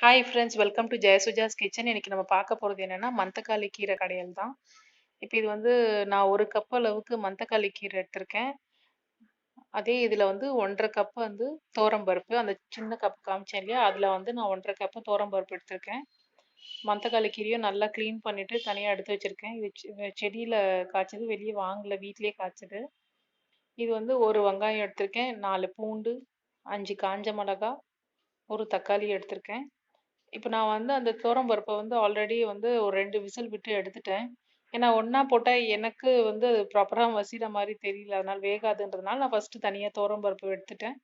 Hi friends, welcome to Jayasuja's kitchen. இன்னைக்கு நம்ம பார்க்க போகிறது என்னன்னா மந்தக்காளி கீரை கடையல் தான். இப்போ இது வந்து நான் ஒரு கப் அளவுக்கு மந்தக்காளி கீரை எடுத்திருக்கேன். அதே இதில் வந்து 1.5 கப் வந்து பருப்பு, அந்த சின்ன கப் காமிச்சேன் இல்லையா, அதில் வந்து நான் 1.5 கப்பு பருப்பு எடுத்திருக்கேன். மந்தக்காளி கீரையும் நல்லா க்ளீன் பண்ணிட்டு தனியாக எடுத்து வச்சிருக்கேன். இது செடியில் காய்ச்சது, வெளியே வாங்கல, வீட்லேயே காய்ச்சது. இது வந்து ஒரு வெங்காயம் எடுத்திருக்கேன், 4 பூண்டு, 5 காஞ்ச மிளகா, ஒரு தக்காளி எடுத்திருக்கேன். இப்போ நான் வந்து அந்த துவரம் பருப்பை வந்து ஆல்ரெடி வந்து ஒரு 2 விசில் விட்டு எடுத்துட்டேன். ஏன்னா ஒண்ணா போட்டா எனக்கு வந்து அது ப்ராப்பரா மசிற மாரி தெரியல. அதனால வேகாதுன்றதுனால நான் ஃபர்ஸ்ட்டு தனியா துவரம் பருப்பு எடுத்துட்டேன்.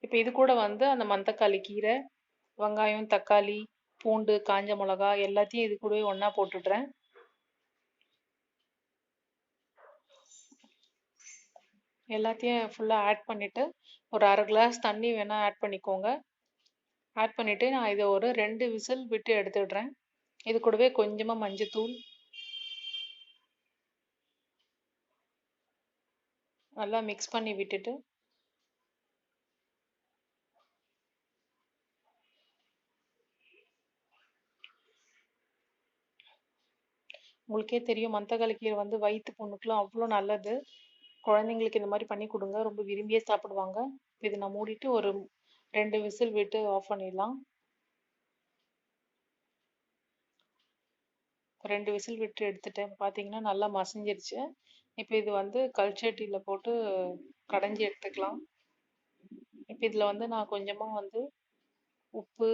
இப்போ இது கூட வந்து அந்த மந்தக்காளி கீரை, வெங்காயம், தக்காளி, பூண்டு, காஞ்ச மிளகா எல்லாத்தையும் இது கூடவே ஒண்ணா போட்டுடுறேன். எல்லாத்தையும் ஃபுல்லா ஆட் பண்ணிட்டு ஒரு 1/2 கிளாஸ் தண்ணி வேணா ஆட் பண்ணிக்கோங்க. ஆட் பண்ணிட்டு நான் இதை ஒரு 2 விசில் விட்டு எடுத்துடுறேன். இது கூடவே கொஞ்சமா மஞ்சத்தூள், நல்லா மிக்ஸ் பண்ணி விட்டுட்டு உங்களுக்கே தெரியும் மந்தக்காளி கீரை வந்து வயிற்று புண்ணுக்குலாம் அவ்வளோ நல்லது. குழந்தைங்களுக்கு இந்த மாதிரி பண்ணி கொடுங்க, ரொம்ப விரும்பியே சாப்பிடுவாங்க. இது நான் மூடிட்டு ஒரு 2 விசில் விட்டு ஆஃப் பண்ணிடலாம். 2 விசில் விட்டு எடுத்துட்டேன். பார்த்தீங்கன்னா நல்லா மசிஞ்சிருச்சு. இப்போ இது வந்து கல்சட்டியில் போட்டு கடைஞ்சி எடுத்துக்கலாம். இப்போ இதில் வந்து நான் கொஞ்சமாக வந்து உப்பு,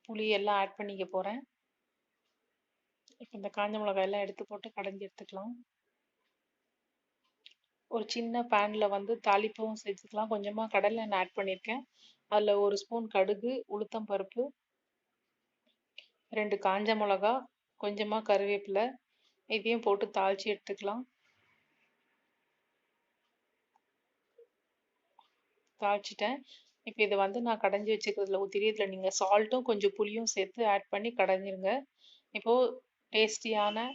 புளி எல்லாம் ஆட் பண்ணிக்க போகிறேன். இப்போ இந்த காஞ்ச மிளகாய் எல்லாம் எடுத்து போட்டு கடைஞ்சி எடுத்துக்கலாம். ஒரு சின்ன பேனில் வந்து தாளிப்பும் செஞ்சுக்கலாம். கொஞ்சமாக கடலை எண்ணெய் ஆட் பண்ணியிருக்கேன். அதில் 1 ஸ்பூன் கடுகு, உளுத்தம் பருப்பு, 2 காஞ்ச மிளகா, கொஞ்சமாக கருவேப்பிலை, இதையும் போட்டு தாளித்து எடுத்துக்கலாம். தாளிச்சிட்டேன். இப்போ இதை வந்து நான் கடைஞ்சி வச்சுக்கிறதுல ஊற்றிட்டு இதில் நீங்கள் சால்ட்டும் கொஞ்சம் புளியும் சேர்த்து ஆட் பண்ணி கடைஞ்சிருங்க. இப்போது டேஸ்டியான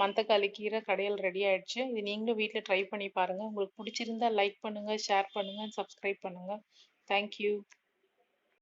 மந்தக்காளி கீரை கடையல் ரெடி ஆயிடுச்சு. இது நீங்களும் வீட்டில் ட்ரை பண்ணி பாருங்கள். உங்களுக்கு பிடிச்சிருந்தா லைக் பண்ணுங்கள், ஷேர் பண்ணுங்கள், சப்ஸ்கிரைப் பண்ணுங்கள். தேங்க்யூ.